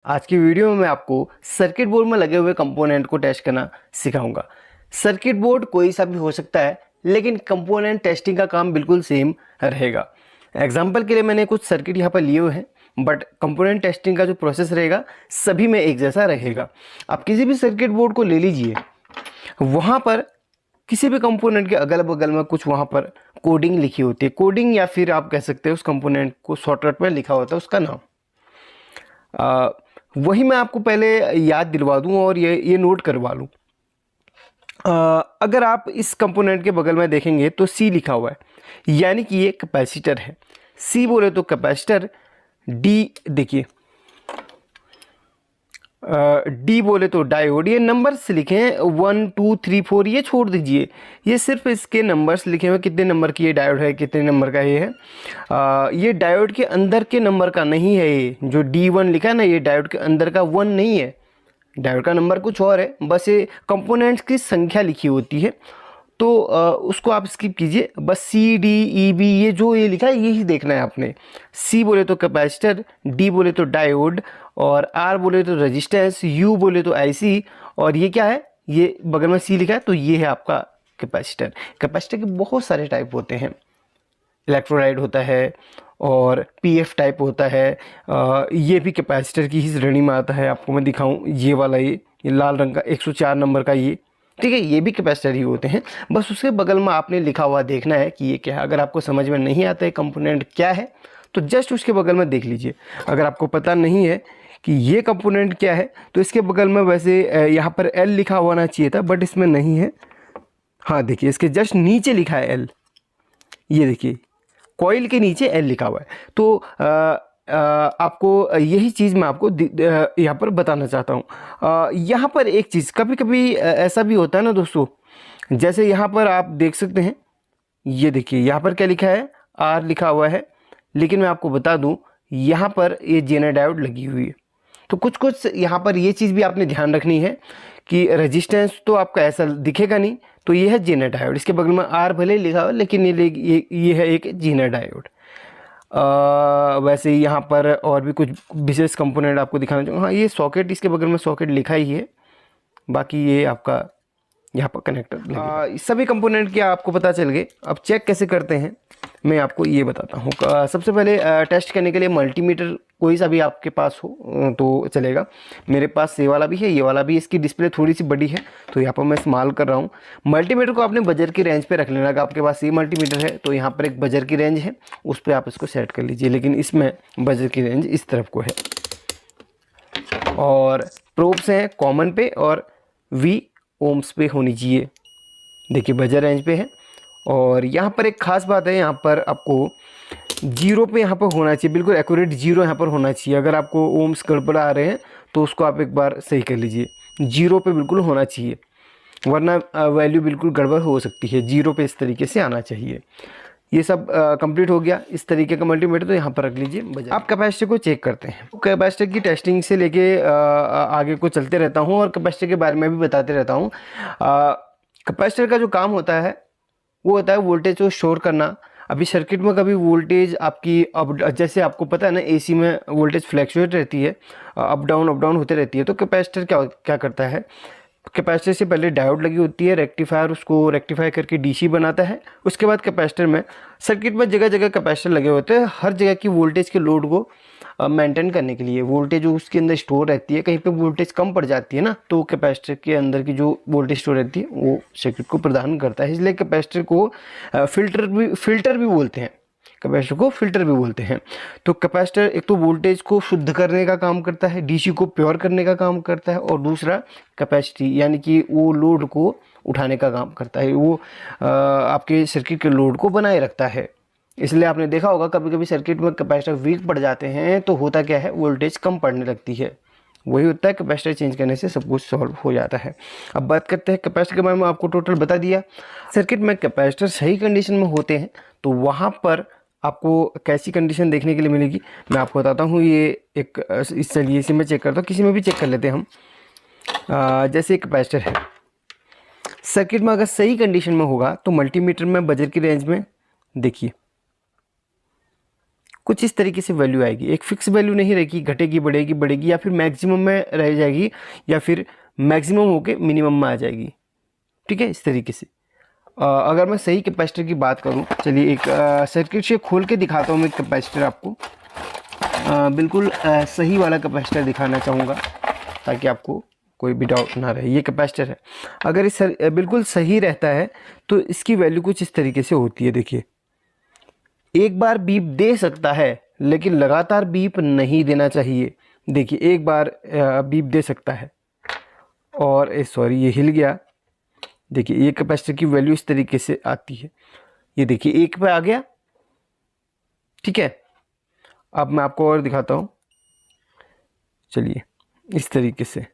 आज की वीडियो में मैं आपको सर्किट बोर्ड में लगे हुए कंपोनेंट को टेस्ट करना सिखाऊंगा। सर्किट बोर्ड कोई सा भी हो सकता है, लेकिन कंपोनेंट टेस्टिंग का काम बिल्कुल सेम रहेगा। एग्जांपल के लिए मैंने कुछ सर्किट यहाँ पर लिए हुए हैं, बट कंपोनेंट टेस्टिंग का जो प्रोसेस रहेगा सभी में एक जैसा रहेगा। आप किसी भी सर्किट बोर्ड को ले लीजिए, वहाँ पर किसी भी कंपोनेंट के अगल बगल में कुछ वहाँ पर कोडिंग लिखी होती है। कोडिंग या फिर आप कह सकते हैं उस कंपोनेंट को शॉर्टकट में लिखा होता है उसका नाम। वही मैं आपको पहले याद दिलवा दूं और ये नोट करवा लूं। अगर आप इस कंपोनेंट के बगल में देखेंगे तो सी लिखा हुआ है, यानी कि ये कैपेसिटर है। सी बोले तो कैपेसिटर, डी देखिए, डी बोले तो डायोड। ये नंबर्स लिखे हैं 1 2 3 4, ये छोड़ दीजिए, ये सिर्फ इसके नंबर्स लिखे हुए, कितने नंबर की ये डायोड है, कितने नंबर का ये है। ये डायोड के अंदर के नंबर का नहीं है। ये जो D1 लिखा है ना, ये डायोड के अंदर का 1 नहीं है, डायोड का नंबर कुछ और है। बस ये कंपोनेंट्स की संख्या लिखी होती है, तो उसको आप स्किप कीजिए। बस सी डी ई बी ये जो ये लिखा है यही देखना है आपने। सी बोले तो कैपेसिटर, डी बोले तो डायोड, और आर बोले तो रेजिस्टेंस, यू बोले तो आईसी, और ये क्या है, ये बगल में सी लिखा है तो ये है आपका कैपेसिटर। कैपेसिटर के बहुत सारे टाइप होते हैं। इलेक्ट्रोलाइट होता है और पीएफ टाइप होता है। ये भी कैपेसिटर की ही श्रेणी में आता है। आपको मैं दिखाऊं, ये वाला, ये लाल रंग का 104 नंबर का, ये ठीक है, ये भी कैपेसिटर ही होते हैं। बस उसके बगल में आपने लिखा हुआ देखना है कि ये क्या है। अगर आपको समझ में नहीं आता है कंपोनेंट क्या है, तो जस्ट उसके बगल में देख लीजिए। अगर आपको पता नहीं है कि ये कंपोनेंट क्या है, तो इसके बगल में वैसे यहाँ पर एल लिखा होना चाहिए था, बट इसमें नहीं है। हाँ देखिए, इसके जस्ट नीचे लिखा है एल, ये देखिए, कॉइल के नीचे एल लिखा हुआ है। तो आपको यही चीज़ मैं आपको यहाँ पर बताना चाहता हूँ। यहाँ पर एक चीज़, कभी कभी ऐसा भी होता है ना दोस्तों, जैसे यहाँ पर आप देख सकते हैं, ये देखिए यहाँ पर क्या लिखा है, आर लिखा हुआ है, लेकिन मैं आपको बता दूँ यहाँ पर ये जेनर डायोड लगी हुई है। तो कुछ कुछ यहाँ पर ये चीज़ भी आपने ध्यान रखनी है कि रेजिस्टेंस तो आपका ऐसा दिखेगा नहीं, तो ये है जेनर डायोड। इसके बगल में आर भले ही लिखा हुआ, लेकिन ये है एक जेनर डायोड। वैसे यहाँ पर और भी कुछ विशेष कंपोनेंट आपको दिखाना चाहूँगा। हाँ, ये सॉकेट, इसके बगल में सॉकेट लिखा ही है, बाकी ये आपका यहाँ पर कनेक्टर। सभी कंपोनेंट क्या आपको पता चल गए। अब चेक कैसे करते हैं मैं आपको ये बताता हूँ। सबसे पहले टेस्ट करने के लिए मल्टीमीटर कोई सा भी आपके पास हो तो चलेगा। मेरे पास ये वाला भी है, ये वाला भी। इसकी डिस्प्ले थोड़ी सी बड़ी है, तो यहाँ पर मैं इस्तेमाल कर रहा हूँ। मल्टीमीटर को आपने बजर की रेंज पे रख लेना। अगर आपके पास ये मल्टीमीटर है तो यहाँ पर एक बजर की रेंज है, उस पर आप इसको सेट कर लीजिए, लेकिन इसमें बजर की रेंज इस तरफ को है। और प्रोब्स हैं कॉमन पे और वी ओम्स पे होनी चाहिए। देखिए बजर रेंज पे है। और यहाँ पर एक ख़ास बात है, यहाँ पर आपको जीरो पे यहाँ पर होना चाहिए, बिल्कुल एक्यूरेट जीरो यहाँ पर होना चाहिए। अगर आपको ओम्स गड़बड़ आ रहे हैं तो उसको आप एक बार सही कर लीजिए। जीरो पे बिल्कुल होना चाहिए, वरना वैल्यू बिल्कुल गड़बड़ हो सकती है। जीरो पे इस तरीके से आना चाहिए। ये सब कंप्लीट हो गया। इस तरीके का मल्टीमीटर तो यहाँ पर रख लीजिए बजाय। आप कैपेसिटर को चेक करते हैं। कैपेसिटर की टेस्टिंग से लेके आगे को चलते रहता हूँ और कैपेसिटर के बारे में भी बताते रहता हूँ। कैपेसिटर का जो काम होता है वो होता है वोल्टेज को स्टोर करना। अभी सर्किट में कभी वोल्टेज आपकी अब, जैसे आपको पता है ना, एसी में वोल्टेज फ्लैक्चुएट रहती है, अप डाउन होते रहती है। तो कैपेसिटर क्या क्या करता है, कैपेसिटर से पहले डायोड लगी होती है, रेक्टिफायर उसको रेक्टिफाई करके डीसी बनाता है। उसके बाद कैपेसिटर में, सर्किट में जगह जगह कैपेसिटर लगे होते हैं, हर जगह की वोल्टेज के लोड को मेंटेन करने के लिए। वोल्टेज जो उसके अंदर स्टोर रहती है, कहीं पे वोल्टेज कम पड़ जाती है ना, तो कैपेसिटर के अंदर की जो वोल्टेज स्टोर रहती है वो सर्किट को प्रदान करता है। इसलिए कैपेसिटर को फिल्टर भी बोलते हैं। कैपेसिटर को फिल्टर भी बोलते हैं। तो कैपेसिटर एक तो वोल्टेज को शुद्ध करने का काम करता है, डीसी को प्योर करने का काम करता है, और दूसरा कैपेसिटी यानी कि वो लोड को उठाने का काम करता है। वो आपके सर्किट के लोड को बनाए रखता है। इसलिए आपने देखा होगा कभी कभी सर्किट में कैपेसिटर वीक पड़ जाते हैं तो होता क्या है, वोल्टेज कम पड़ने लगती है। वही होता है, कैपेसिटर चेंज करने से सब कुछ सॉल्व हो जाता है। अब बात करते हैं कैपेसिटर के बारे में। आपको टोटल बता दिया। सर्किट में कैपेसिटर सही कंडीशन में होते हैं तो वहाँ पर आपको कैसी कंडीशन देखने के लिए मिलेगी मैं आपको बताता हूँ। ये एक इस चलिए इसी में चेक करता हूँ, किसी में भी चेक कर लेते हैं हम। जैसे एक कैपेसिटर है, सर्किट में अगर सही कंडीशन में होगा तो मल्टीमीटर में बजर की रेंज में देखिए कुछ इस तरीके से वैल्यू आएगी। एक फिक्स वैल्यू नहीं रहेगी, घटेगी बढ़ेगी बढ़ेगी, या फिर मैक्सिमम में रह जाएगी, या फिर मैक्सिमम होके मिनिमम में आ जाएगी। ठीक है, इस तरीके से। अगर मैं सही कैपेसिटर की बात करूं, चलिए एक सर्किट से खोल के दिखाता हूं मैं कैपेसिटर आपको। बिल्कुल सही वाला कैपेसिटर दिखाना चाहूँगा ताकि आपको कोई भी डाउट ना रहे। ये कैपेसिटर है, अगर इस बिल्कुल सही रहता है तो इसकी वैल्यू कुछ इस तरीके से होती है। देखिए, एक बार बीप दे सकता है लेकिन लगातार बीप नहीं देना चाहिए। देखिए, एक बार बीप दे सकता है और सॉरी ये हिल गया। देखिए, ये कैपेसिटर की वैल्यू इस तरीके से आती है। ये देखिए, एक पे आ गया। ठीक है, अब मैं आपको और दिखाता हूँ। चलिए, इस तरीके से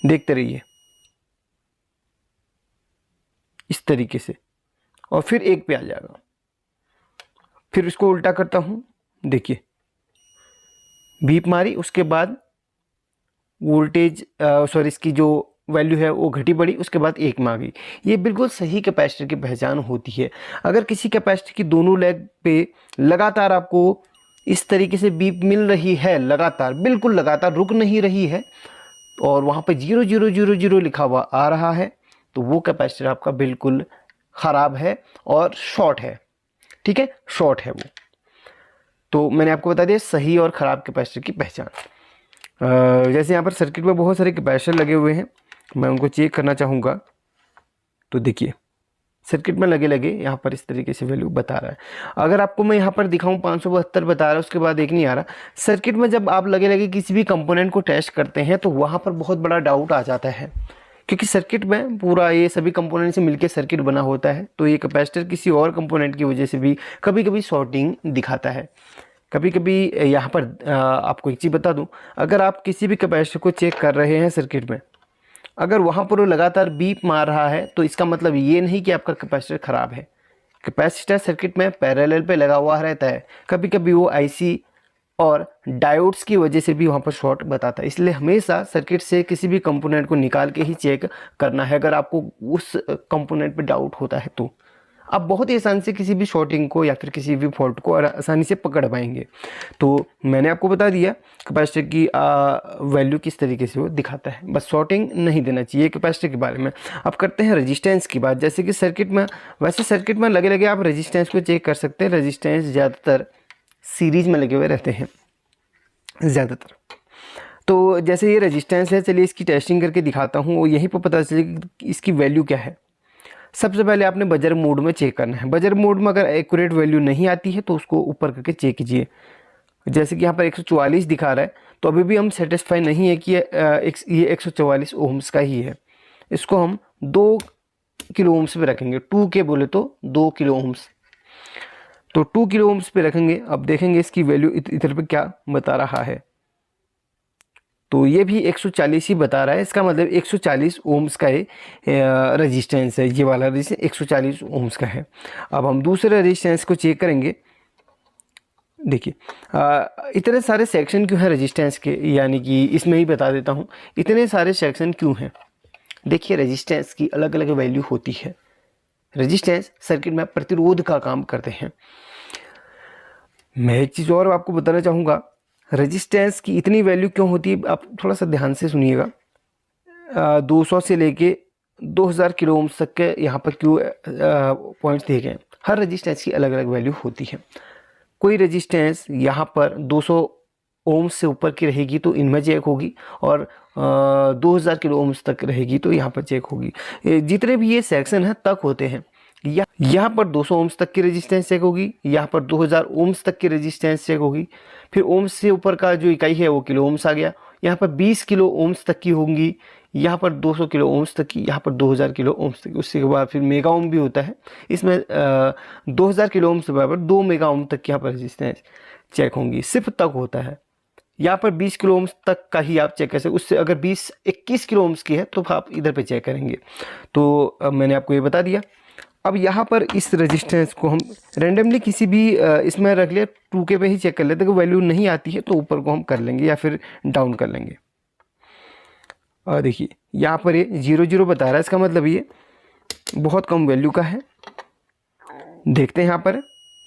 देखते रहिए, इस तरीके से, और फिर एक पे आ जाएगा। फिर इसको उल्टा करता हूँ। देखिए, बीप मारी, उसके बाद वोल्टेज सॉरी इसकी जो वैल्यू है वो घटी बढ़ी, उसके बाद एक में आ गई। ये बिल्कुल सही कैपेसिटर की पहचान होती है। अगर किसी कैपेसिटर की दोनों लेग पे लगातार आपको इस तरीके से बीप मिल रही है, लगातार, बिल्कुल लगातार, रुक नहीं रही है, और वहाँ पे 0000 लिखा हुआ आ रहा है, तो वो कैपेसिटर आपका बिल्कुल ख़राब है और शॉर्ट है। ठीक है, शॉर्ट है वो। तो मैंने आपको बता दिया सही और ख़राब कैपेसिटर की पहचान। जैसे यहाँ पर सर्किट में बहुत सारे कैपेसिटर लगे हुए हैं, मैं उनको चेक करना चाहूँगा। तो देखिए, सर्किट में लगे लगे यहाँ पर इस तरीके से वैल्यू बता रहा है। अगर आपको मैं यहाँ पर दिखाऊँ 572 बता रहा है, उसके बाद एक नहीं आ रहा। सर्किट में जब आप लगे लगे किसी भी कंपोनेंट को टेस्ट करते हैं तो वहाँ पर बहुत बड़ा डाउट आ जाता है, क्योंकि सर्किट में पूरा ये सभी कंपोनेंट से मिलकर सर्किट बना होता है। तो ये कैपेसिटर किसी और कंपोनेंट की वजह से भी कभी कभी शॉर्टिंग दिखाता है। कभी कभी यहाँ पर आपको एक चीज़ बता दूँ, अगर आप किसी भी कैपेसिटर को चेक कर रहे हैं सर्किट में, अगर वहाँ पर वो लगातार बीप मार रहा है तो इसका मतलब ये नहीं कि आपका कैपेसिटर ख़राब है। कैपेसिटर सर्किट में पैरेलल पे लगा हुआ रहता है, कभी कभी वो आईसी और डायोड्स की वजह से भी वहाँ पर शॉर्ट बताता है। इसलिए हमेशा सर्किट से किसी भी कंपोनेंट को निकाल के ही चेक करना है, अगर आपको उस कंपोनेंट पे डाउट होता है तो आप बहुत ही आसानी से किसी भी शॉर्टिंग को या फिर किसी भी फॉल्ट को आसानी से पकड़ पाएंगे। तो मैंने आपको बता दिया कैपेसिटर की वैल्यू किस तरीके से वो दिखाता है, बस शॉर्टिंग नहीं देना चाहिए कैपेसिटर के बारे में। अब करते हैं रेजिस्टेंस की बात। जैसे कि सर्किट में, वैसे सर्किट में लगे लगे आप रेजिस्टेंस को चेक कर सकते हैं। रेजिस्टेंस ज़्यादातर सीरीज़ में लगे हुए रहते हैं ज़्यादातर। तो जैसे ये रेजिस्टेंस है, चलिए इसकी टेस्टिंग करके दिखाता हूँ, यहीं पर पता चलेगा कि इसकी वैल्यू क्या है। सबसे पहले आपने बजर मोड में चेक करना है। बजर मोड में अगर एक्यूरेट वैल्यू नहीं आती है तो उसको ऊपर करके चेक कीजिए। जैसे कि यहाँ पर 144 दिखा रहा है, तो अभी भी हम सेटिस्फाई नहीं है कि ये 144 ओम्स का ही है। इसको हम 2 किलो ओम्स पे रखेंगे, 2 के बोले तो 2 किलो ओम्स, तो 2 किलो ओम्स पे रखेंगे। अब देखेंगे इसकी वैल्यू इधर पे क्या बता रहा है। तो ये भी 140 ही बता रहा है, इसका मतलब 140 ओम्स का रेजिस्टेंस है। ये वाला रेजिस्टेंस 140 ओम्स का है। अब हम दूसरे रेजिस्टेंस को चेक करेंगे। देखिए, इतने सारे सेक्शन क्यों हैं रेजिस्टेंस के, यानी कि इसमें ही बता देता हूँ इतने सारे सेक्शन क्यों हैं। देखिए, रेजिस्टेंस की अलग अलग वैल्यू होती है। रेजिस्टेंस सर्किट में प्रतिरोध का काम करते हैं। मैं एक चीज़ और आपको बताना चाहूँगा, रेजिस्टेंस की इतनी वैल्यू क्यों होती है, आप थोड़ा सा ध्यान से सुनिएगा। 200 से लेके 2000 किलो ओम्स तक के यहाँ पर क्यों पॉइंट्स दिए गए हैं। हर रेजिस्टेंस की अलग अलग वैल्यू होती है। कोई रेजिस्टेंस यहाँ पर 200 ओम्स से ऊपर की रहेगी तो इनमें चेक होगी, और 2000 किलो ओम्स तक रहेगी तो यहाँ पर चेक होगी। जितने भी ये सेक्शन हैं तक होते हैं। यहाँ पर 200 ओम्स तक की रेजिस्टेंस चेक होगी, यहाँ पर 2000 ओम्स तक की रेजिस्टेंस चेक होगी। फिर ओम्स से ऊपर का जो इकाई है वो किलो ओम्स आ गया। यहाँ पर 20 किलो ओम्स तक की होंगी, यहाँ पर 200 किलो ओम्स तक की, यहाँ पर 2000 किलो ओम्स तक। उसके बाद फिर मेगा ओम भी होता है, इसमें 2000 किलो ओम्स से बराबर 2 मेगा ओम तक की यहाँ पर रेजिस्टेंस चेक होंगी, सिर्फ तक होता है। यहाँ पर 20 किलो ओम्स तक का ही आप चेक कर सकते। उससे अगर 21 किलो ओम्स की है तो आप इधर पे चेक करेंगे। तो मैंने आपको ये बता दिया। अब यहाँ पर इस रेजिस्टेंस को हम रैंडमली किसी भी इसमें रख लिया, 2K पे ही चेक कर लेते हैं। अगर वैल्यू नहीं आती है तो ऊपर को हम कर लेंगे या फिर डाउन कर लेंगे। और देखिए, यहाँ पर ये 00 बता रहा है, इसका मतलब ये बहुत कम वैल्यू का है। देखते हैं यहाँ पर,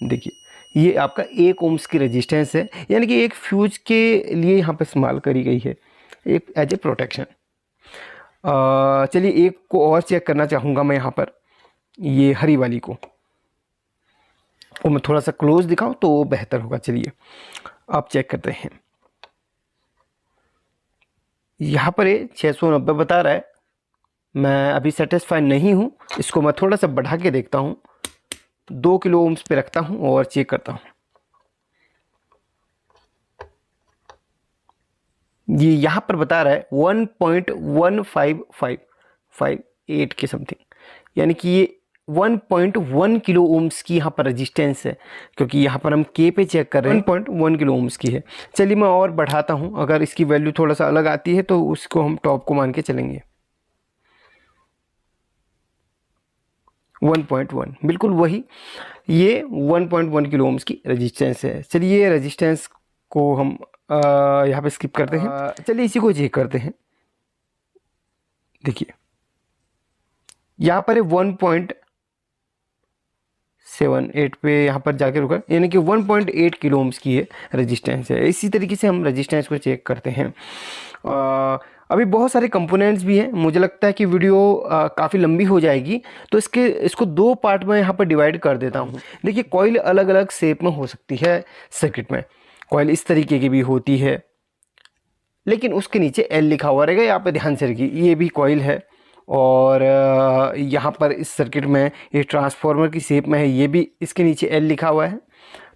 देखिए ये आपका 1 ओम्स की रेजिस्टेंस है, यानी कि एक फ्यूज के लिए यहाँ पर इस्तेमाल करी गई है, एक एज ए प्रोटेक्शन। चलिए एक को और चेक करना चाहूँगा मैं यहाँ पर, ये हरी वाली को मैं थोड़ा सा क्लोज दिखाऊं तो बेहतर होगा। चलिए आप चेक करते हैं, यहाँ पर ये 690 बता रहा है। मैं अभी सेटिस्फाई नहीं हूँ, इसको मैं थोड़ा सा बढ़ा के देखता हूँ, 2 किलो ओम्स पे रखता हूँ और चेक करता हूँ। ये यहाँ पर बता रहा है 1.15558 के समथिंग, यानी कि ये 1.1 किलो ओम्स की यहाँ पर रेजिस्टेंस है, क्योंकि यहाँ पर हम के पे चेक कर रहे हैं 1.1 किलो ओम्स की है। चलिए मैं और बढ़ाता हूँ, अगर इसकी वैल्यू थोड़ा सा अलग आती है तो उसको हम टॉप को मान के चलेंगे। 1.1 बिल्कुल वही, ये 1.1 किलो ओम्स की रेजिस्टेंस है। चलिए ये रेजिस्टेंस को हम यहाँ पे स्किप करते हैं। चलिए इसी को चेक करते हैं। देखिए यहाँ पर 1.78 पे यहाँ पर जाके रुका, यानी कि 1.8 किलो ओम्स की है रेजिस्टेंस है। इसी तरीके से हम रेजिस्टेंस को चेक करते हैं। अभी बहुत सारे कंपोनेंट्स भी हैं, मुझे लगता है कि वीडियो काफ़ी लंबी हो जाएगी, तो इसको 2 पार्ट में यहाँ पर डिवाइड कर देता हूँ। देखिए कॉइल अलग अलग शेप में हो सकती है सर्किट में, कॉइल इस तरीके की भी होती है, लेकिन उसके नीचे एल लिखा हुआ रहेगा, यहाँ पे ध्यान से रखिए। ये भी कॉइल है और यहाँ पर इस सर्किट में ये ट्रांसफार्मर की शेप में है, ये भी इसके नीचे एल लिखा हुआ है।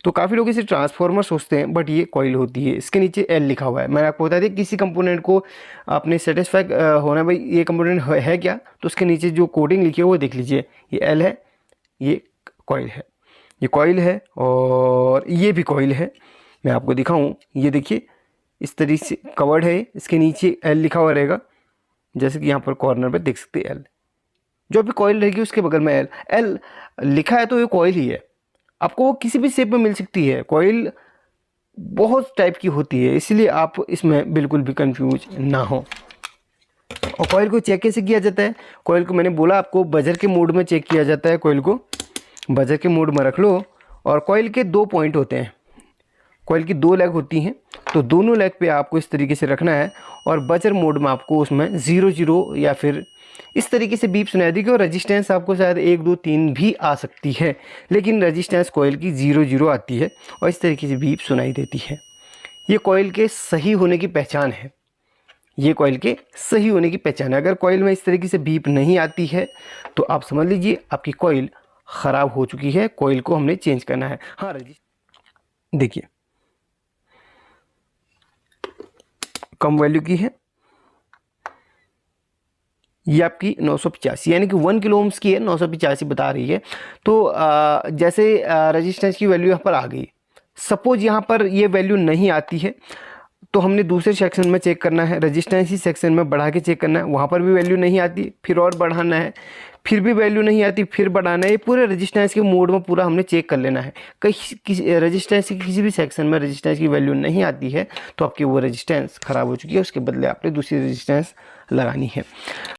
तो काफ़ी लोग इसे ट्रांसफार्मर सोचते हैं, बट ये कॉइल होती है, इसके नीचे एल लिखा हुआ है। मैंने आपको बता दिया किसी कंपोनेंट को आपने सेटिस्फाई होना, भाई ये कंपोनेंट है क्या, तो उसके नीचे जो कोडिंग लिखी है वो देख लीजिए, ये एल है, ये कॉइल है, ये कॉइल है और ये भी कॉइल है। मैं आपको दिखाऊँ, ये देखिए इस तरीके से कवर्ड है, इसके नीचे एल लिखा हुआ रहेगा, जैसे कि यहाँ पर कॉर्नर पे देख सकते हैं एल। जो भी कॉइल रहेगी उसके बगल में एल एल लिखा है, तो ये कॉइल ही है। आपको वो किसी भी शेप में मिल सकती है, कॉइल बहुत टाइप की होती है, इसलिए आप इसमें बिल्कुल भी कंफ्यूज ना हो। और कॉइल को चेक कैसे किया जाता है, कॉइल को मैंने बोला आपको बजर के मोड में चेक किया जाता है। कॉइल को बजर के मोड में रख लो, और कॉइल के 2 पॉइंट होते हैं, कॉइल की 2 लेग होती हैं, तो दोनों लेग पे आपको इस तरीके से रखना है, और बजर मोड में आपको उसमें 0 या फिर इस तरीके से बीप सुनाई देगी। और रेजिस्टेंस आपको शायद 1 2 3 भी आ सकती है, लेकिन रेजिस्टेंस कॉइल की 0 आती है और इस तरीके से बीप सुनाई देती है। ये कॉइल के सही होने की पहचान है, ये कॉइल के सही होने की पहचान है। अगर कॉइल में इस तरीके से बीप नहीं आती है तो आप समझ लीजिए आपकी कॉइल ख़राब हो चुकी है, कॉइल को हमने चेंज करना है। हाँ देखिए कम वैल्यू की है, ये आपकी 985, यानी कि 1 किलो ओम्स की है, 985 बता रही है। तो जैसे रेजिस्टेंस की वैल्यू यहाँ पर आ गई, सपोज यहाँ पर ये वैल्यू नहीं आती है, तो हमने दूसरे सेक्शन में चेक करना है, रेजिस्टेंस ही सेक्शन में बढ़ा के चेक करना है। वहाँ पर भी वैल्यू नहीं आती, फिर और बढ़ाना है, फिर भी वैल्यू नहीं आती, फिर बढ़ाना है। ये पूरे रेजिस्टेंस के मोड में पूरा हमने चेक कर लेना है। कहीं रेजिस्टेंस के किसी भी सेक्शन में रेजिस्टेंस की वैल्यू नहीं आती है तो आपकी वो रेजिस्टेंस ख़राब हो चुकी है, उसके बदले आपने दूसरी रेजिस्टेंस लगानी है।